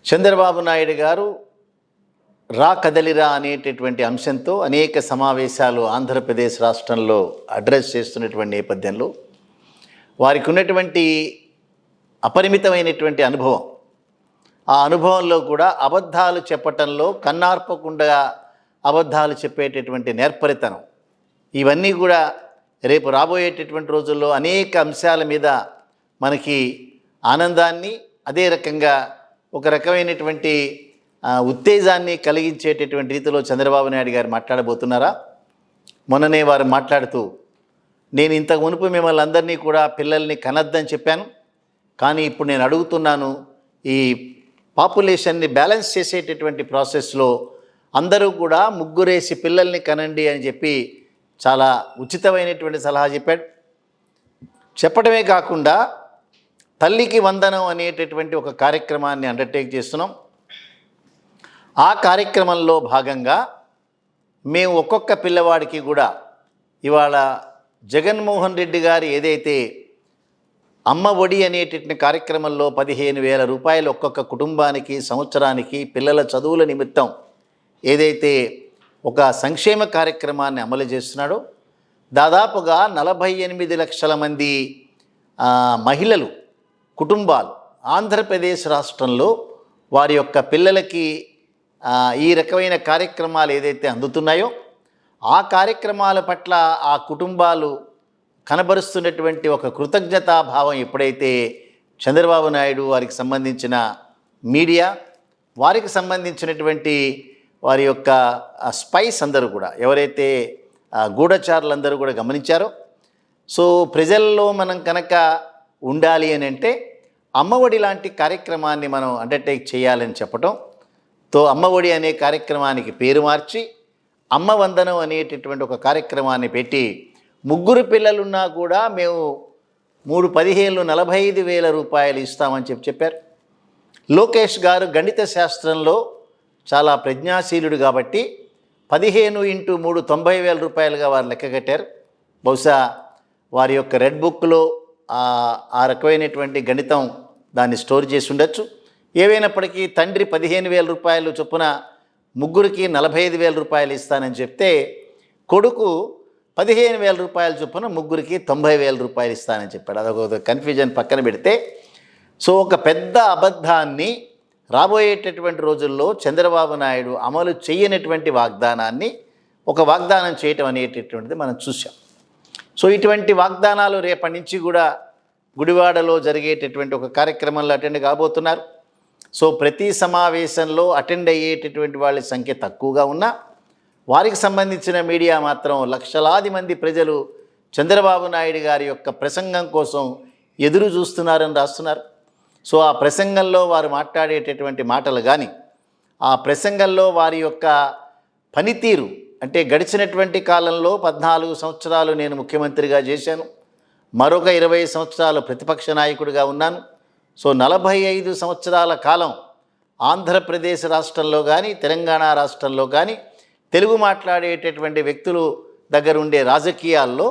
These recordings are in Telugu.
చంద్రబాబు నాయుడు గారు రా కదలిరా అనేటటువంటి అంశంతో అనేక సమావేశాలు ఆంధ్రప్రదేశ్ రాష్ట్రంలో అడ్రస్ చేస్తున్నటువంటి నేపథ్యంలో వారికి ఉన్నటువంటి అపరిమితమైనటువంటి అనుభవం, ఆ అనుభవంలో కూడా అబద్ధాలు చెప్పటంలో కన్నార్పకుండా అబద్ధాలు చెప్పేటటువంటి నేర్పరితనం, ఇవన్నీ కూడా రేపు రాబోయేటటువంటి రోజుల్లో అనేక అంశాల మీద మనకి ఆనందాన్ని, అదే రకంగా ఒక రకమైనటువంటి ఉత్తేజాన్ని కలిగించేటటువంటి రీతిలో చంద్రబాబు నాయుడు గారు మాట్లాడబోతున్నారా? మొన్ననే వారు మాట్లాడుతూ, నేను ఇంతకు మునుపు మిమ్మల్ని అందరినీ కూడా పిల్లల్ని కనద్దని చెప్పాను, కానీ ఇప్పుడు నేను అడుగుతున్నాను, ఈ పాపులేషన్ని బ్యాలెన్స్ చేసేటటువంటి ప్రాసెస్లో అందరూ కూడా ముగ్గురేసి పిల్లల్ని కనండి అని చెప్పి చాలా ఉచితమైనటువంటి సలహా చెప్పాడు. చెప్పడమే కాకుండా తల్లికి వందనం అనేటటువంటి ఒక కార్యక్రమాన్ని అండర్టేక్ చేస్తున్నాం. ఆ కార్యక్రమంలో భాగంగా మేము ఒక్కొక్క పిల్లవాడికి కూడా ఇవాళ జగన్మోహన్ రెడ్డి గారు ఏదైతే అమ్మ ఒడి అనేటటువంటి కార్యక్రమంలో 15,000 రూపాయలు ఒక్కొక్క కుటుంబానికి సంవత్సరానికి పిల్లల చదువుల నిమిత్తం ఏదైతే ఒక సంక్షేమ కార్యక్రమాన్ని అమలు చేస్తున్నాడో, దాదాపుగా 48 లక్షల మంది మహిళలు, కుటుంబాలు ఆంధ్రప్రదేశ్ రాష్ట్రంలో వారి యొక్క పిల్లలకి ఈ రకమైన కార్యక్రమాలు ఏదైతే అందుతున్నాయో ఆ కార్యక్రమాల పట్ల ఆ కుటుంబాలు కనబరుస్తున్నటువంటి ఒక కృతజ్ఞతాభావం ఎప్పుడైతే చంద్రబాబు నాయుడు వారికి సంబంధించిన మీడియా, వారికి సంబంధించినటువంటి వారి యొక్క స్పైస్ అందరూ కూడా, ఎవరైతే గూఢచారులందరూ కూడా గమనించారో, సో ప్రజల్లో మనం కనుక ఉండాలి అని అంటే అమ్మఒడి లాంటి కార్యక్రమాన్ని మనం అండర్టేక్ చేయాలని చెప్పటంతో అమ్మఒడి అనే కార్యక్రమానికి పేరు మార్చి అమ్మ వందనం అనేటటువంటి ఒక కార్యక్రమాన్ని పెట్టి ముగ్గురు పిల్లలున్నా కూడా మేము 45,000 రూపాయలు ఇస్తామని చెప్పారు. లోకేష్ గారు గణిత శాస్త్రంలో చాలా ప్రజ్ఞాశీలుడు కాబట్టి 15 × 3 90,000 రూపాయలుగా వారు లెక్క కట్టారు. బహుశా వారి యొక్క రెడ్ బుక్లో ఆ రకమైనటువంటి గణితం దాన్ని స్టోర్ చేసి ఉండొచ్చు. ఏవైనప్పటికీ తండ్రి 15,000 రూపాయలు చొప్పున ముగ్గురికి 45,000 రూపాయలు ఇస్తానని చెప్తే, కొడుకు 15,000 రూపాయల చొప్పున ముగ్గురికి 90,000 రూపాయలు ఇస్తానని చెప్పాడు. అదొక కన్ఫ్యూజన్ పక్కన పెడితే, సో ఒక పెద్ద అబద్ధాన్ని రాబోయేటటువంటి రోజుల్లో చంద్రబాబు నాయుడు అమలు చేయనటువంటి వాగ్దానాన్ని ఒక వాగ్దానం చేయటం అనేటటువంటిది మనం చూసాం. సో ఇటువంటి వాగ్దానాలు రేపటి నుంచి కూడా గుడివాడలో జరిగేటటువంటి ఒక కార్యక్రమంలో అటెండ్ కాబోతున్నారు. సో ప్రతి సమావేశంలో అటెండ్ అయ్యేటటువంటి వాళ్ళ సంఖ్య తక్కువగా ఉన్నా వారికి సంబంధించిన మీడియా మాత్రం లక్షలాది మంది ప్రజలు చంద్రబాబు నాయుడు గారి యొక్క ప్రసంగం కోసం ఎదురు చూస్తున్నారని రాస్తున్నారు. సో ఆ ప్రసంగంలో వారు మాట్లాడేటటువంటి మాటలు కానీ, ఆ ప్రసంగంలో వారి యొక్క పనితీరు, అంటే గడిచినటువంటి కాలంలో 14 సంవత్సరాలు నేను ముఖ్యమంత్రిగా చేశాను, మరొక 20 సంవత్సరాలు ప్రతిపక్ష నాయకుడిగా ఉన్నాను, సో 45 సంవత్సరాల కాలం ఆంధ్రప్రదేశ్ రాష్ట్రంలో కానీ తెలంగాణ రాష్ట్రంలో కానీ తెలుగు మాట్లాడేటటువంటి వ్యక్తులు దగ్గర ఉండే రాజకీయాల్లో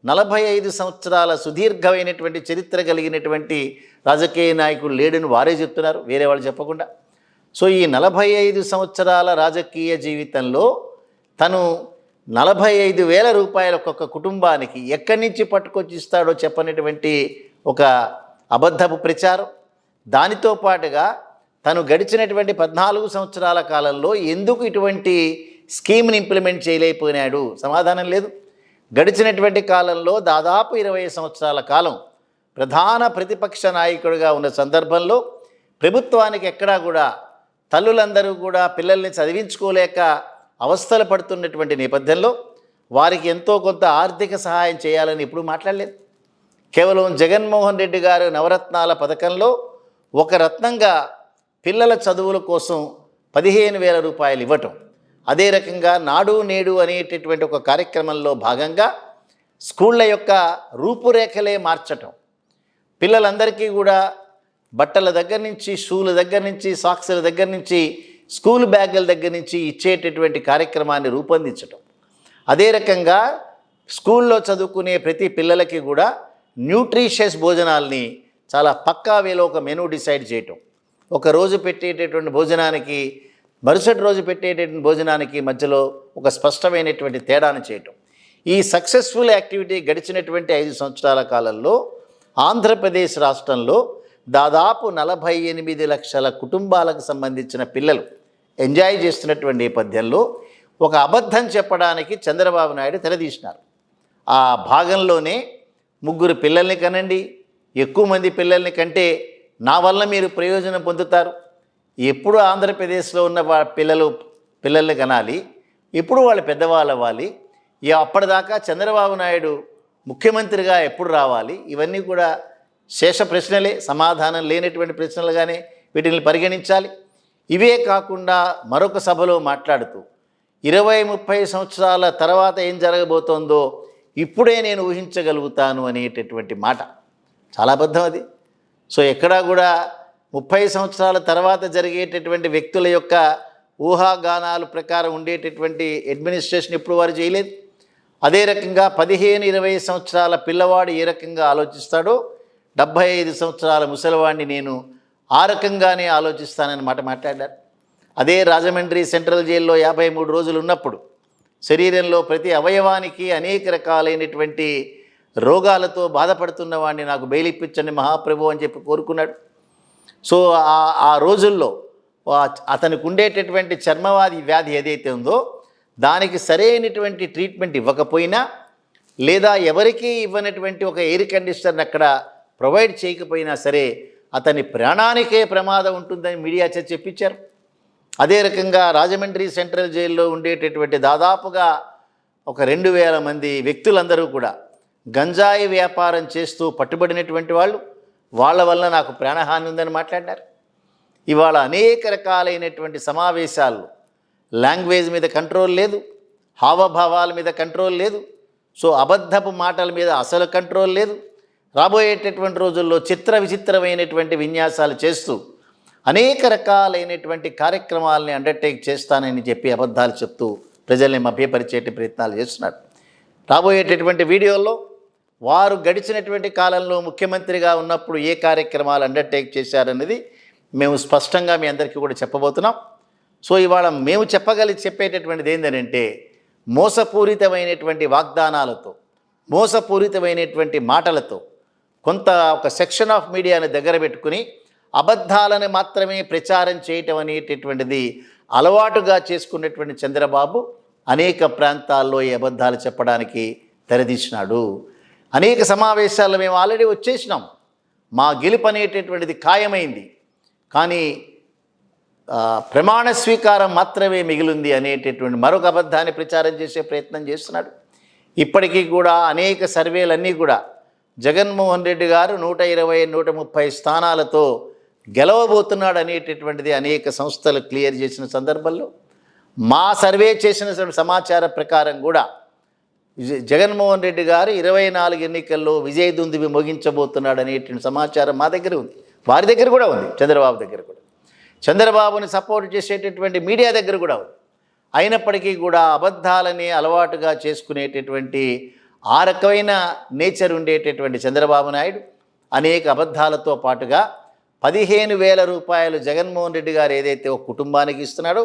45 సంవత్సరాల సుదీర్ఘమైనటువంటి చరిత్ర కలిగినటువంటి రాజకీయ నాయకులు లేడని వారే చెప్తున్నారు, వేరే వాళ్ళు చెప్పకుండా. సో ఈ 45 సంవత్సరాల రాజకీయ జీవితంలో తను 45,000 రూపాయలు ఒక్కొక్క కుటుంబానికి ఎక్కడి నుంచి పట్టుకొచ్చి ఇస్తాడో చెప్పనటువంటి ఒక అబద్ధపు ప్రచారం, దానితో పాటుగా తను గడిచినటువంటి 14 సంవత్సరాల కాలంలో ఎందుకు ఇటువంటి స్కీమ్ని ఇంప్లిమెంట్ చేయలేకపోయినాడు, సమాధానం లేదు. గడిచినటువంటి కాలంలో దాదాపు 20 సంవత్సరాల కాలం ప్రధాన ప్రతిపక్ష నాయకుడిగా ఉన్న సందర్భంలో ప్రభుత్వానికి ఎక్కడా కూడా తల్లులందరూ కూడా పిల్లల్ని చదివించుకోలేక అవస్థలు పడుతున్నటువంటి నేపథ్యంలో వారికి ఎంతో కొంత ఆర్థిక సహాయం చేయాలని ఎప్పుడూ మాట్లాడలేదు. కేవలం జగన్మోహన్ రెడ్డి గారు నవరత్నాల పథకంలో ఒక రత్నంగా పిల్లల చదువుల కోసం 15,000 రూపాయలు ఇవ్వటం, అదే రకంగా నాడు నేడు అనేటటువంటి ఒక కార్యక్రమంలో భాగంగా స్కూళ్ళ యొక్క రూపురేఖలే మార్చటం, పిల్లలందరికీ కూడా బట్టల దగ్గర నుంచి, షూల దగ్గర నుంచి, సాక్స్ల దగ్గర నుంచి, స్కూల్ బ్యాగుల దగ్గర నుంచి ఇచ్చేటటువంటి కార్యక్రమాన్ని రూపొందించటం, అదే రకంగా స్కూల్లో చదువుకునే ప్రతి పిల్లలకి కూడా న్యూట్రిషియస్ భోజనాల్ని చాలా పక్కా వేలో ఒక మెనూ డిసైడ్ చేయటం, ఒక రోజు పెట్టేటటువంటి భోజనానికి మరుసటి రోజు పెట్టేటటువంటి భోజనానికి మధ్యలో ఒక స్పష్టమైనటువంటి తేడాను చేయటం. ఈ సక్సెస్ఫుల్ యాక్టివిటీ గడిచినటువంటి 5 సంవత్సరాల కాలంలో ఆంధ్రప్రదేశ్ రాష్ట్రంలో దాదాపు 48 లక్షల కుటుంబాలకు సంబంధించిన పిల్లలు ఎంజాయ్ చేస్తున్నటువంటి నేపథ్యంలో ఒక అబద్ధం చెప్పడానికి చంద్రబాబు నాయుడు తెరదీసినారు. ఆ భాగంలోనే 3 పిల్లల్ని కనండి, ఎక్కువ మంది పిల్లల్ని కంటే నా వల్ల మీరు ప్రయోజనం పొందుతారు, ఎప్పుడు ఆంధ్రప్రదేశ్లో ఉన్న పిల్లల్ని కనాలి, ఎప్పుడు వాళ్ళు పెద్దవాళ్ళు అవ్వాలి, అప్పటిదాకా చంద్రబాబు నాయుడు ముఖ్యమంత్రిగా ఎప్పుడు రావాలి, ఇవన్నీ కూడా శేష ప్రశ్నలే, సమాధానం లేనటువంటి ప్రశ్నలుగానే వీటిని పరిగణించాలి. ఇవే కాకుండా మరొక సభలో మాట్లాడుతూ 20-30 సంవత్సరాల తర్వాత ఏం జరగబోతోందో ఇప్పుడే నేను ఊహించగలుగుతాను అనేటటువంటి మాట చాలా అబద్ధం అది. సో ఎక్కడా కూడా 30 సంవత్సరాల తర్వాత జరిగేటటువంటి వ్యక్తుల యొక్క ఊహాగానాల ప్రకారం ఉండేటటువంటి అడ్మినిస్ట్రేషన్ ఇప్పుడు వారు చేయలేదు. అదే రకంగా 15-20 సంవత్సరాల పిల్లవాడు ఏ రకంగా ఆలోచిస్తాడో 75 సంవత్సరాల ముసలివాడిని నేను ఆ రకంగానే ఆలోచిస్తానని మాట్లాడారు. అదే రాజమండ్రి సెంట్రల్ జైల్లో 53 రోజులు ఉన్నప్పుడు శరీరంలో ప్రతి అవయవానికి అనేక రకాలైనటువంటి రోగాలతో బాధపడుతున్న వాడిని నాకు బెయిల్ ఇప్పించండి మహాప్రభు అని చెప్పి కోరుకున్నాడు. సో ఆ రోజుల్లో అతనికి ఉండేటటువంటి చర్మవాది వ్యాధి ఏదైతే ఉందో దానికి సరైనటువంటి ట్రీట్మెంట్ ఇవ్వకపోయినా లేదా ఎవరికీ ఇవ్వనటువంటి ఒక ఎయిర్ కండిషనర్ని అక్కడ ప్రొవైడ్ చేయకపోయినా సరే అతని ప్రాణానికే ప్రమాదం ఉంటుందని మీడియా చెప్పించారు. అదే రకంగా రాజమండ్రి సెంట్రల్ జైల్లో ఉండేటటువంటి దాదాపుగా ఒక 2000 మంది వ్యక్తులందరూ కూడా గంజాయి వ్యాపారం చేస్తూ పట్టుబడినటువంటి వాళ్ళ వల్ల నాకు ప్రాణహాని ఉందని మాట్లాడారు. ఇవాళ అనేక రకాలైనటువంటి సమావేశాలు లాంగ్వేజ్ మీద కంట్రోల్ లేదు, హావభావాల మీద కంట్రోల్ లేదు, సో అబద్ధపు మాటల మీద అసలు కంట్రోల్ లేదు. రాబోయేటటువంటి రోజుల్లో చిత్ర విచిత్రమైనటువంటి విన్యాసాలు చేస్తూ అనేక రకాలైనటువంటి కార్యక్రమాలని అండర్టేక్ చేస్తానని చెప్పి అబద్ధాలు చెప్తూ ప్రజల్ని మభ్యపరిచేటి ప్రయత్నాలు చేస్తున్నారు. రాబోయేటటువంటి వీడియోల్లో వారు గడిచినటువంటి కాలంలో ముఖ్యమంత్రిగా ఉన్నప్పుడు ఏ కార్యక్రమాలు అండర్టేక్ చేశారనేది మేము స్పష్టంగా మీ అందరికీ కూడా చెప్పబోతున్నాం. సో ఇవాళ మేము చెప్పేటటువంటిది ఏంటంటే మోసపూరితమైనటువంటి వాగ్దానాలతో, మోసపూరితమైనటువంటి మాటలతో కొంత ఒక సెక్షన్ ఆఫ్ మీడియాని దగ్గర పెట్టుకుని అబద్ధాలను మాత్రమే ప్రచారం చేయటం అనేటటువంటిది అలవాటుగా చేసుకున్నటువంటి చంద్రబాబు అనేక ప్రాంతాల్లో ఈ అబద్ధాలు చెప్పడానికి తెరదీసినాడు. అనేక సమావేశాల్లో మేము ఆల్రెడీ వచ్చేసినాం, మా గెలుపు అనేటటువంటిది ఖాయమైంది, కానీ ప్రమాణ స్వీకారం మాత్రమే మిగిలింది అనేటటువంటి మరొక అబద్ధాన్ని ప్రచారం చేసే ప్రయత్నం చేస్తున్నాడు. ఇప్పటికీ కూడా అనేక సర్వేలన్నీ కూడా జగన్మోహన్ రెడ్డి గారు 120-130 స్థానాలతో గెలవబోతున్నాడు అనేటటువంటిది అనేక సంస్థలు క్లియర్ చేసిన సందర్భంలో మా సర్వే చేసిన సమాచార ప్రకారం కూడా జగన్మోహన్ రెడ్డి గారు 24 ఎన్నికల్లో విజయదుందుబి మోగించబోతున్నాడు అనేటువంటి సమాచారం మా దగ్గర ఉంది, వారి దగ్గర కూడా ఉంది, చంద్రబాబు దగ్గర కూడా, చంద్రబాబుని సపోర్ట్ చేసేటటువంటి మీడియా దగ్గర కూడా ఉంది. అయినప్పటికీ కూడా అబద్ధాలని అలవాటుగా చేసుకునేటటువంటి ఆ రకమైన నేచర్ ఉండేటటువంటి చంద్రబాబు నాయుడు అనేక అబద్ధాలతో పాటుగా 15,000 రూపాయలు జగన్మోహన్ రెడ్డి గారు ఏదైతే ఒక కుటుంబానికి ఇస్తున్నాడో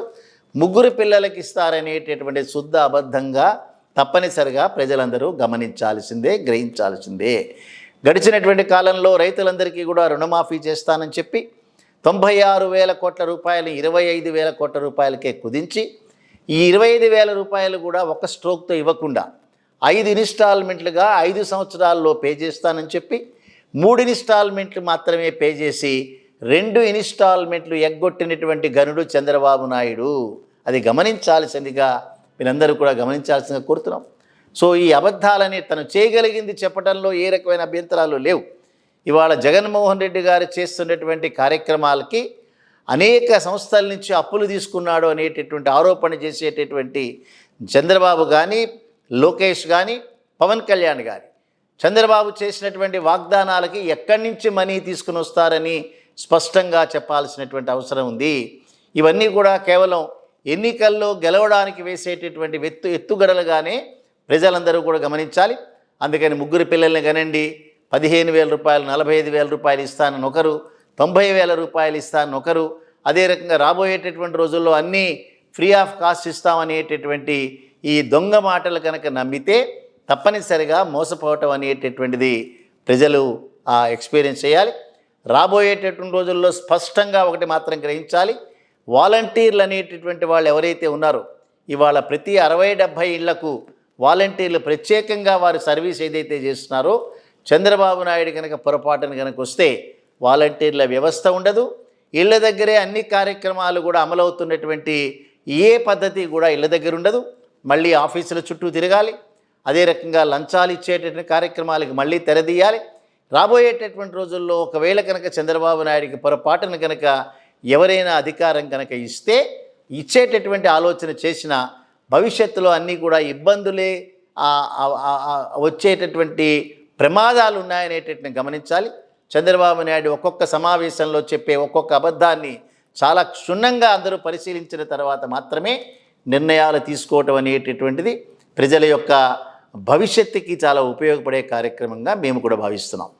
3 పిల్లలకి ఇస్తారనేటటువంటి శుద్ధ అబద్ధంగా తప్పనిసరిగా ప్రజలందరూ గమనించాల్సిందే, గ్రహించాల్సిందే. గడిచినటువంటి కాలంలో రైతులందరికీ కూడా రుణమాఫీ చేస్తానని చెప్పి 96,000 కోట్ల రూపాయలు 25,000 కోట్ల రూపాయలకే కుదించి ఈ 25,000 రూపాయలు కూడా ఒక స్ట్రోక్తో ఇవ్వకుండా 5 ఇన్స్టాల్మెంట్లుగా 5 సంవత్సరాల్లో పే చేస్తానని చెప్పి 3 ఇన్స్టాల్మెంట్లు మాత్రమే పే చేసి 2 ఇన్స్టాల్మెంట్లు ఎగ్గొట్టినటువంటి గనుడు చంద్రబాబు నాయుడు. అది గమనించాల్సిందిగా మీరందరూ కూడా గమనించాల్సిందిగా కోరుతున్నాం. సో ఈ అబద్ధాలని తను చేయగలిగింది చెప్పడంలో ఏ రకమైన అభ్యంతరాలు లేవు. ఇవాళ జగన్మోహన్ రెడ్డి గారు చేస్తున్నటువంటి కార్యక్రమాలకి అనేక సంస్థల నుంచి అప్పులు తీసుకున్నాడు అనేటటువంటి ఆరోపణ చేసేటటువంటి చంద్రబాబు కానీ, లోకేష్ కానీ, పవన్ కళ్యాణ్ కానీ చంద్రబాబు చేసినటువంటి వాగ్దానాలకి ఎక్కడి నుంచి మనీ తీసుకుని వస్తారని స్పష్టంగా చెప్పాల్సినటువంటి అవసరం ఉంది. ఇవన్నీ కూడా కేవలం ఎన్నికల్లో గెలవడానికి వేసేటటువంటి ఎత్తుగడలుగానే ప్రజలందరూ కూడా గమనించాలి. అందుకని 3 పిల్లల్ని కనండి, 15,000 రూపాయలు 45,000 రూపాయలు ఇస్తానని ఒకరు, 90,000 రూపాయలు ఇస్తాను ఒకరు, అదే రకంగా రాబోయేటటువంటి రోజుల్లో అన్నీ ఫ్రీ ఆఫ్ కాస్ట్ ఇస్తామనేటటువంటి ఈ దొంగ మాటలు కనుక నమ్మితే తప్పనిసరిగా మోసపోవటం అనేటటువంటిది ప్రజలు ఎక్స్పీరియన్స్ చేయాలి. రాబోయేటటువంటి రోజుల్లో స్పష్టంగా ఒకటి మాత్రం గ్రహించాలి, వాలంటీర్లు అనేటటువంటి వాళ్ళు ఎవరైతే ఉన్నారో ఇవాళ ప్రతి 60-70 ఇళ్లకు వాలంటీర్లు ప్రత్యేకంగా వారి సర్వీస్ ఏదైతే చేస్తున్నారో, చంద్రబాబు నాయుడు కనుక పొరపాటున కనుక వస్తే వాలంటీర్ల వ్యవస్థ ఉండదు. ఇళ్ల దగ్గరే అన్ని కార్యక్రమాలు కూడా అమలవుతున్నటువంటి ఏ పద్ధతి కూడా ఇళ్ల దగ్గర ఉండదు. మళ్ళీ ఆఫీసుల చుట్టూ తిరగాలి. అదే రకంగా లంచాలు ఇచ్చేటటువంటి కార్యక్రమాలకు మళ్ళీ తెరదీయాలి. రాబోయేటటువంటి రోజుల్లో ఒకవేళ కనుక చంద్రబాబు నాయుడికి పొరపాటున కనుక ఎవరైనా అధికారం కనుక ఇస్తే, ఇచ్చేటటువంటి ఆలోచన చేసిన భవిష్యత్తులో అన్నీ కూడా ఇబ్బందులే వచ్చేటటువంటి ప్రమాదాలు ఉన్నాయనేటటువంటి గమనించాలి. చంద్రబాబు నాయుడు ఒక్కొక్క సమావేశంలో చెప్పే ఒక్కొక్క అబద్ధాన్ని చాలా క్షుణ్ణంగా అందరూ పరిశీలించిన తర్వాత మాత్రమే నిర్ణయాలు తీసుకోవటం అనేటటువంటిది ప్రజల యొక్క భవిష్యత్తుకి చాలా ఉపయోగపడే కార్యక్రమంగా మేము కూడా భావిస్తున్నాం.